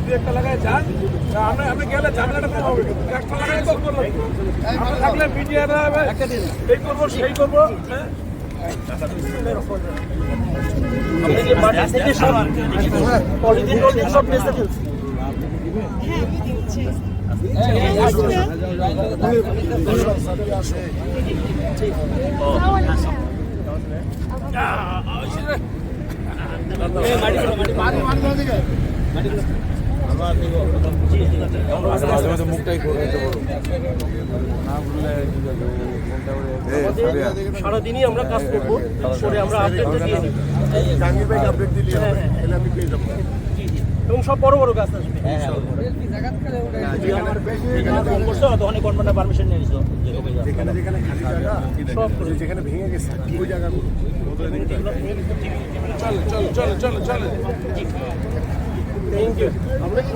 দুই একটা লাগায় যান, আমরা গেলে ঝামেলাটা কম হবে। একটা লাগাই তো করবো, আমরা থাকলে মিডিয়ারা এই করবো সেই করবো। আপনি কি মাটি থেকে সব পলিথিন টলিথিন সব বেঁচে ফেলছেন? সারাদিনই আমরা কাজ করবো, করে আমরা আপডেট দিয়ে নিই এবং সব বড় বড় গাছ আসবে। যেখানে ভেঙে গেছে ওই জায়গাগুলো চলো চলো চলো চলো চলো। Thank you. আমরা